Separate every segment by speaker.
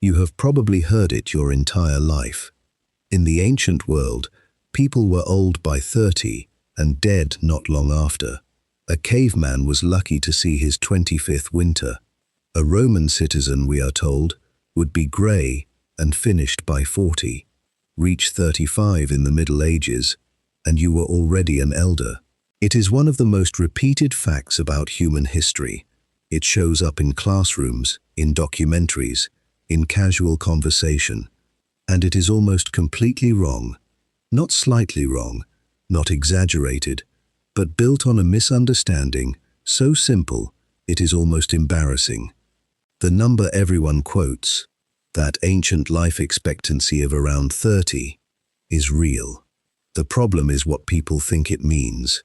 Speaker 1: You have probably heard it your entire life. In the ancient world, people were old by 30 and dead not long after. A caveman was lucky to see his 25th winter. A Roman citizen, we are told, would be grey and finished by 40. Reach 35 in the Middle Ages, and you were already an elder. It is one of the most repeated facts about human history. It shows up in classrooms, in documentaries, in casual conversation, and it is almost completely wrong. Not slightly wrong, not exaggerated, but built on a misunderstanding so simple it is almost embarrassing. The number everyone quotes, that ancient life expectancy of around 30, is real. The problem is what people think it means,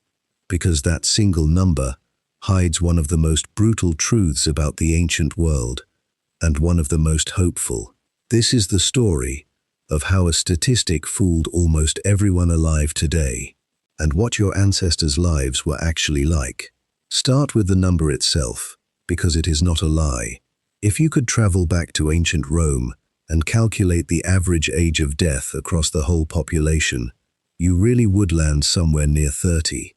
Speaker 1: because that single number hides one of the most brutal truths about the ancient world, and one of the most hopeful. This is the story of how a statistic fooled almost everyone alive today, and what your ancestors' lives were actually like. Start with the number itself, because it is not a lie. If you could travel back to ancient Rome and calculate the average age of death across the whole population, you really would land somewhere near 30.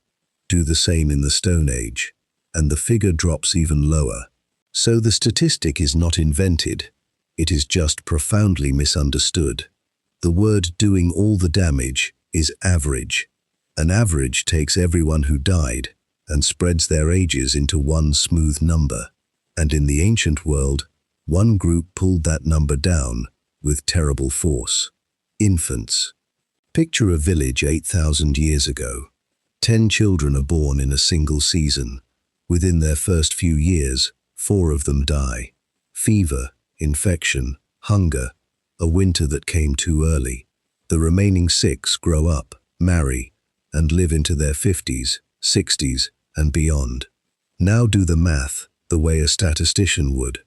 Speaker 1: Do the same in the Stone Age, and the figure drops even lower. So the statistic is not invented, it is just profoundly misunderstood. The word doing all the damage is average. An average takes everyone who died and spreads their ages into one smooth number. And in the ancient world, one group pulled that number down with terrible force. Infants. Picture a village 8,000 years ago. 10 children are born in a single season. Within their first few years, 4 of them die. Fever, infection, hunger, a winter that came too early. The remaining 6 grow up, marry, and live into their 50s, 60s, and beyond. Now do the math the way a statistician would.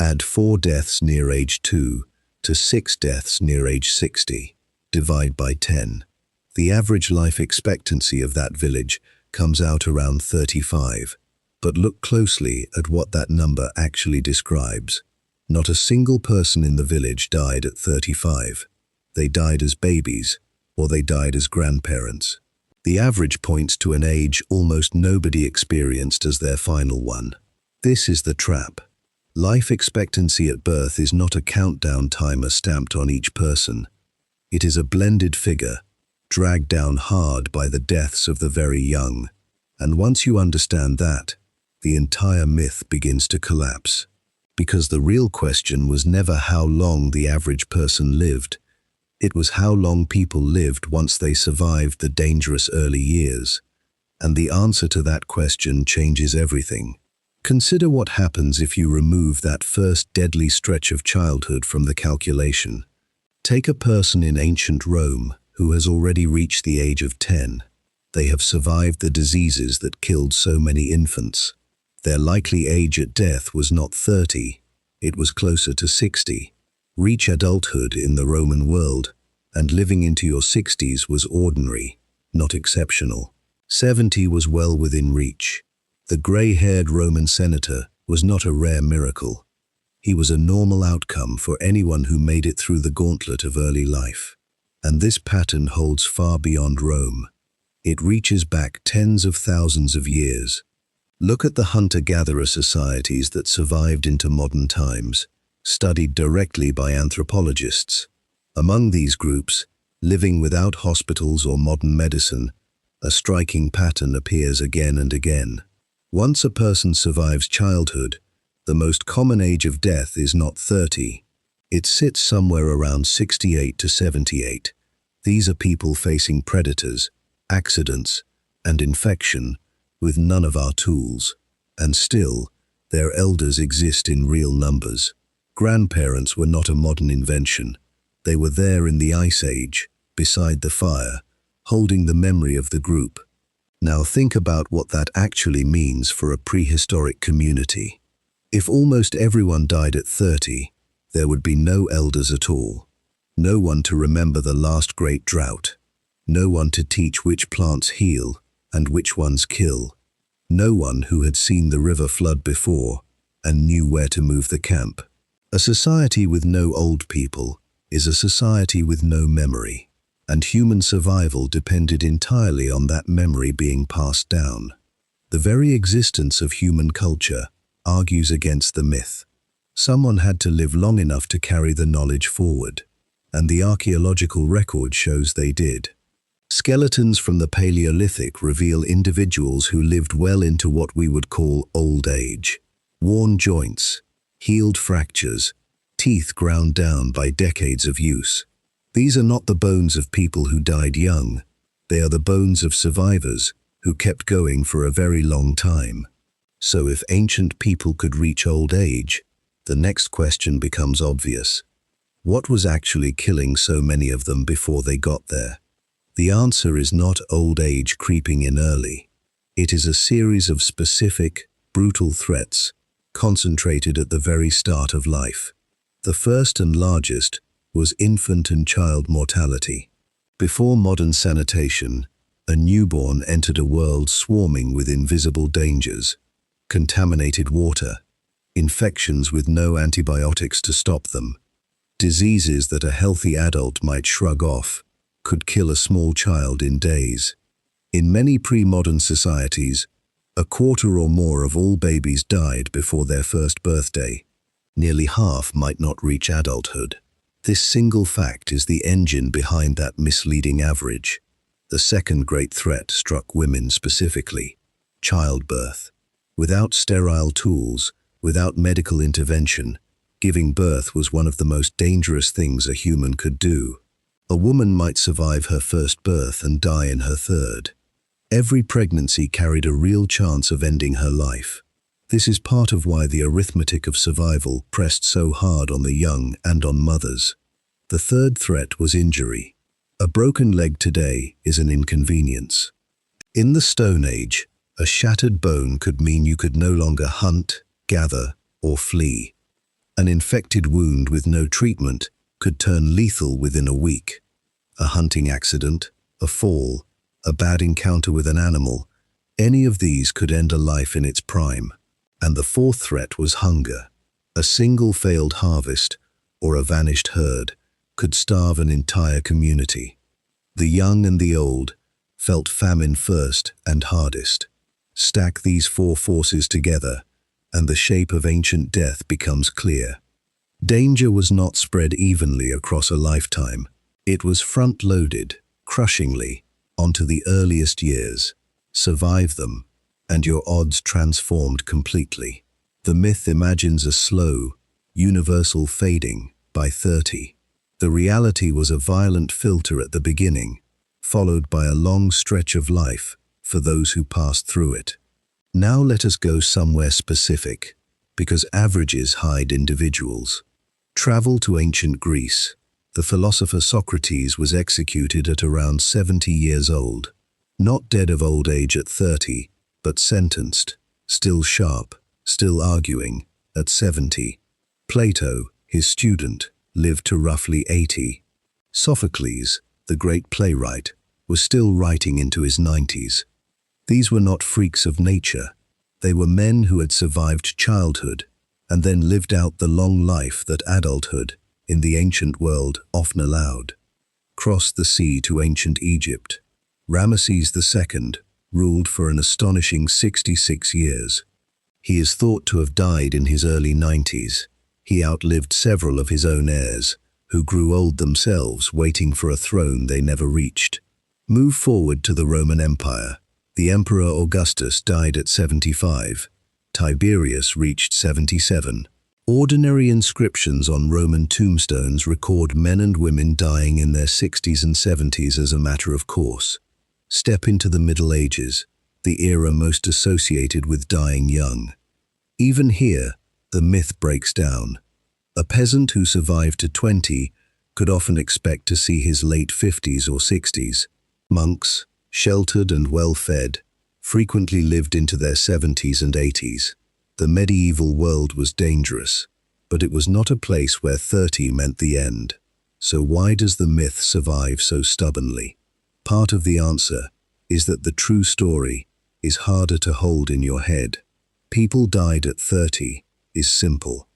Speaker 1: Add 4 deaths near age 2 to 6 deaths near age 60. Divide by 10. The average life expectancy of that village comes out around 35. But look closely at what that number actually describes. Not a single person in the village died at 35. They died as babies, or they died as grandparents. The average points to an age almost nobody experienced as their final one. This is the trap. Life expectancy at birth is not a countdown timer stamped on each person. It is a blended figure, dragged down hard by the deaths of the very young. And once you understand that, the entire myth begins to collapse. Because the real question was never how long the average person lived. It was how long people lived once they survived the dangerous early years. And the answer to that question changes everything. Consider what happens if you remove that first deadly stretch of childhood from the calculation. Take a person in ancient Rome who has already reached the age of 10. They have survived the diseases that killed so many infants. Their likely age at death was not 30, it was closer to 60. Reach adulthood in the Roman world, and living into your 60s was ordinary, not exceptional. 70 was well within reach. The grey-haired Roman senator was not a rare miracle. He was a normal outcome for anyone who made it through the gauntlet of early life. And this pattern holds far beyond Rome. It reaches back tens of thousands of years. Look at the hunter-gatherer societies that survived into modern times, studied directly by anthropologists. Among these groups, living without hospitals or modern medicine, a striking pattern appears again and again. Once a person survives childhood, the most common age of death is not 30. It sits somewhere around 68 to 78. These are people facing predators, accidents, and infection with none of our tools. And still, their elders exist in real numbers. Grandparents were not a modern invention. They were there in the Ice Age, beside the fire, holding the memory of the group. Now think about what that actually means for a prehistoric community. If almost everyone died at 30, there would be no elders at all. No one to remember the last great drought. No one to teach which plants heal and which ones kill. No one who had seen the river flood before and knew where to move the camp. A society with no old people is a society with no memory, and human survival depended entirely on that memory being passed down. The very existence of human culture argues against the myth. Someone had to live long enough to carry the knowledge forward, and the archaeological record shows they did. Skeletons from the Paleolithic reveal individuals who lived well into what we would call old age. Worn joints, healed fractures, teeth ground down by decades of use. These are not the bones of people who died young. They are the bones of survivors who kept going for a very long time. So if ancient people could reach old age, the next question becomes obvious. What was actually killing so many of them before they got there? The answer is not old age creeping in early. It is a series of specific, brutal threats concentrated at the very start of life. The first and largest was infant and child mortality. Before modern sanitation, a newborn entered a world swarming with invisible dangers: contaminated water, infections with no antibiotics to stop them, diseases that a healthy adult might shrug off could kill a small child in days. In many pre-modern societies, a quarter or more of all babies died before their first birthday. Nearly half might not reach adulthood. This single fact is the engine behind that misleading average. The second great threat struck women specifically: childbirth. Without sterile tools, without medical intervention, giving birth was one of the most dangerous things a human could do. A woman might survive her first birth and die in her third. Every pregnancy carried a real chance of ending her life. This is part of why the arithmetic of survival pressed so hard on the young and on mothers. The third threat was injury. A broken leg today is an inconvenience. In the Stone Age, a shattered bone could mean you could no longer hunt, gather, or flee. An infected wound with no treatment could turn lethal within a week. A hunting accident, a fall, a bad encounter with an animal, any of these could end a life in its prime. And the fourth threat was hunger. A single failed harvest, or a vanished herd, could starve an entire community. The young and the old felt famine first and hardest. Stack these four forces together, and the shape of ancient death becomes clear. Danger was not spread evenly across a lifetime. It was front-loaded, crushingly, onto the earliest years. Survive them, and your odds transformed completely. The myth imagines a slow, universal fading by 30. The reality was a violent filter at the beginning, followed by a long stretch of life for those who passed through it. Now let us go somewhere specific, because averages hide individuals. Travel to ancient Greece. The philosopher Socrates was executed at around 70 years old. Not dead of old age at 30, but sentenced, still sharp, still arguing, at 70. Plato, his student, lived to roughly 80. Sophocles, the great playwright, was still writing into his 90s. These were not freaks of nature. They were men who had survived childhood and then lived out the long life that adulthood, in the ancient world, often allowed. Cross the sea to ancient Egypt. Ramesses II ruled for an astonishing 66 years. He is thought to have died in his early 90s. He outlived several of his own heirs, who grew old themselves, waiting for a throne they never reached. Move forward to the Roman Empire. The Emperor Augustus died at 75. Tiberius reached 77. Ordinary inscriptions on Roman tombstones record men and women dying in their 60s and 70s as a matter of course. Step into the Middle Ages, the era most associated with dying young. Even here, the myth breaks down. A peasant who survived to 20 could often expect to see his late 50s or 60s. Monks, sheltered and well-fed, frequently lived into their 70s and 80s. The medieval world was dangerous, but it was not a place where 30 meant the end. So why does the myth survive so stubbornly? Part of the answer is that the true story is harder to hold in your head. People died at 30 is simple.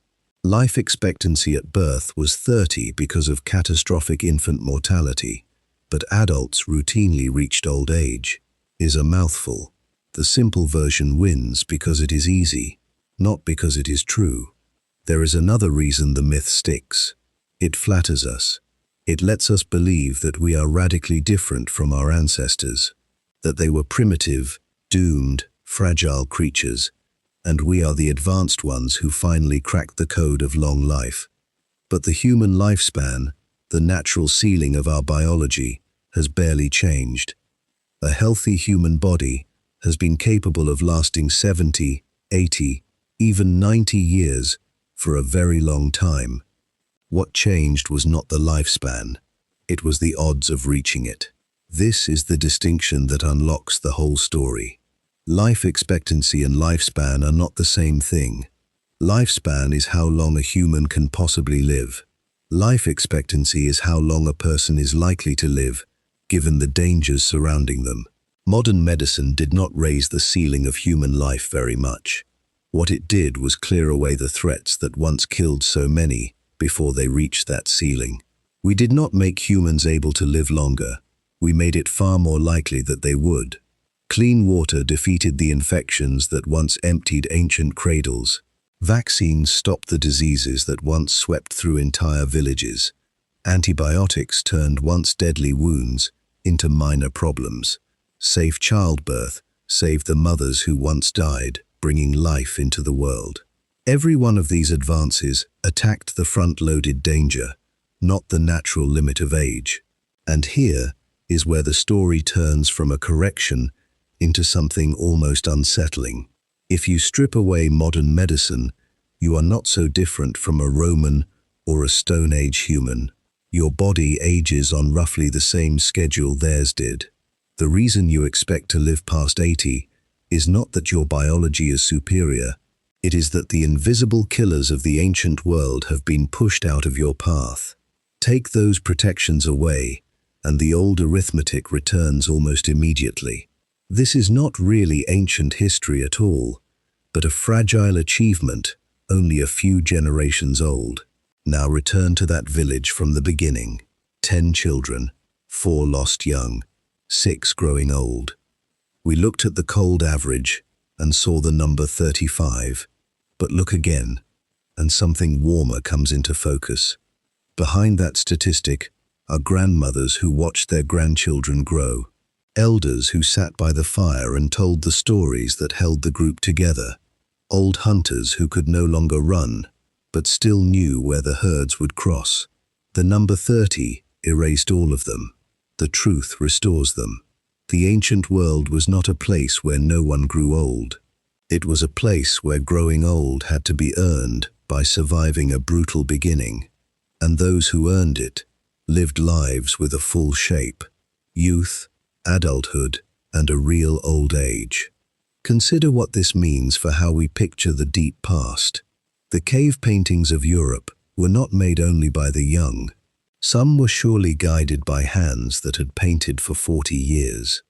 Speaker 1: Life expectancy at birth was 30 because of catastrophic infant mortality, but adults routinely reached old age, is a mouthful. The simple version wins because it is easy, not because it is true. There is another reason the myth sticks. It flatters us. It lets us believe that we are radically different from our ancestors, that they were primitive, doomed, fragile creatures, and we are the advanced ones who finally cracked the code of long life. But the human lifespan, the natural ceiling of our biology, has barely changed. A healthy human body has been capable of lasting 70, 80, even 90 years for a very long time. What changed was not the lifespan, it was the odds of reaching it. This is the distinction that unlocks the whole story. Life expectancy and lifespan are not the same thing. Lifespan is how long a human can possibly live. Life expectancy is how long a person is likely to live, given the dangers surrounding them. Modern medicine did not raise the ceiling of human life very much. What it did was clear away the threats that once killed so many before they reached that ceiling. We did not make humans able to live longer. We made it far more likely that they would. Clean water defeated the infections that once emptied ancient cradles. Vaccines stopped the diseases that once swept through entire villages. Antibiotics turned once deadly wounds into minor problems. Safe childbirth saved the mothers who once died, bringing life into the world. Every one of these advances attacked the front-loaded danger, not the natural limit of age. And here is where the story turns from a correction into something almost unsettling. If you strip away modern medicine, you are not so different from a Roman or a Stone Age human. Your body ages on roughly the same schedule theirs did. The reason you expect to live past 80 is not that your biology is superior. It is that the invisible killers of the ancient world have been pushed out of your path. Take those protections away, and the old arithmetic returns almost immediately. This is not really ancient history at all, but a fragile achievement only a few generations old. Now return to that village from the beginning. 10 children, 4 lost young, 6 growing old. We looked at the cold average and saw the number 35. But look again, and something warmer comes into focus. Behind that statistic are grandmothers who watched their grandchildren grow. Elders who sat by the fire and told the stories that held the group together. Old hunters who could no longer run, but still knew where the herds would cross. The number 30 erased all of them. The truth restores them. The ancient world was not a place where no one grew old. It was a place where growing old had to be earned by surviving a brutal beginning, and those who earned it lived lives with a full shape, youth, adulthood, and a real old age. Consider what this means for how we picture the deep past. The cave paintings of Europe were not made only by the young. Some were surely guided by hands that had painted for 40 years.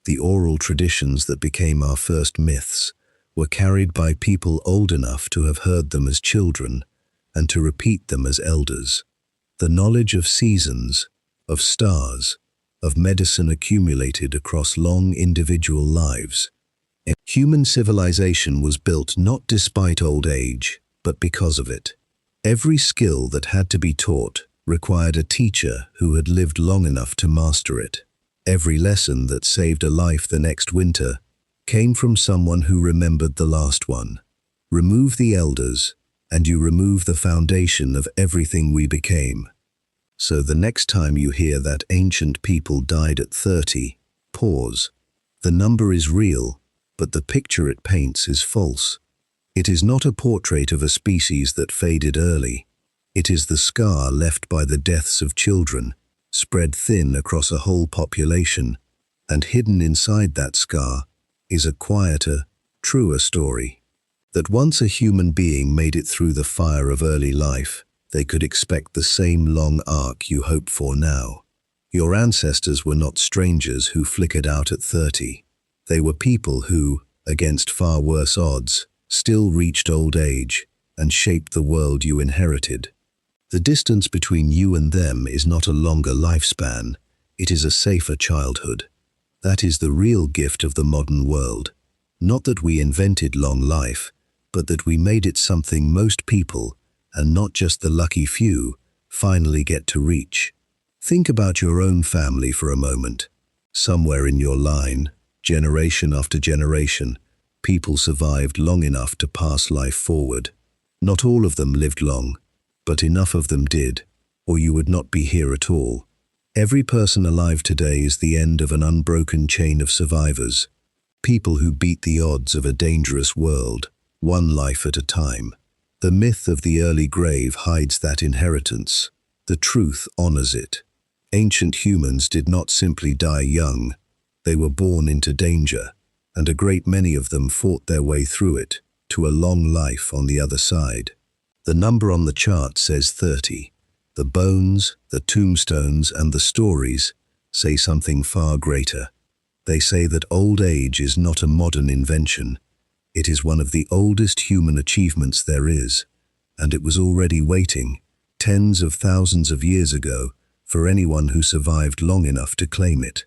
Speaker 1: The oral traditions that became our first myths were carried by people old enough to have heard them as children and to repeat them as elders. The knowledge of seasons, of stars, of medicine accumulated across long individual lives. Human civilization was built not despite old age, but because of it. Every skill that had to be taught required a teacher who had lived long enough to master it. Every lesson that saved a life the next winter came from someone who remembered the last one. Remove the elders, and you remove the foundation of everything we became. So the next time you hear that ancient people died at 30, pause. The number is real, but the picture it paints is false. It is not a portrait of a species that faded early. It is the scar left by the deaths of children, spread thin across a whole population, and hidden inside that scar is a quieter, truer story. That once a human being made it through the fire of early life, they could expect the same long arc you hope for now. Your ancestors were not strangers who flickered out at 30. They were people who, against far worse odds, still reached old age, and shaped the world you inherited. The distance between you and them is not a longer lifespan, it is a safer childhood. That is the real gift of the modern world. Not that we invented long life, but that we made it something most people, and not just the lucky few, finally get to reach. Think about your own family for a moment. Somewhere in your line, generation after generation, people survived long enough to pass life forward. Not all of them lived long, but enough of them did, or you would not be here at all. Every person alive today is the end of an unbroken chain of survivors, people who beat the odds of a dangerous world, one life at a time. The myth of the early grave hides that inheritance. The truth honors it. Ancient humans did not simply die young, they were born into danger, and a great many of them fought their way through it, to a long life on the other side. The number on the chart says 30. The bones, the tombstones, and the stories say something far greater. They say that old age is not a modern invention. It is one of the oldest human achievements there is, and it was already waiting, tens of thousands of years ago, for anyone who survived long enough to claim it.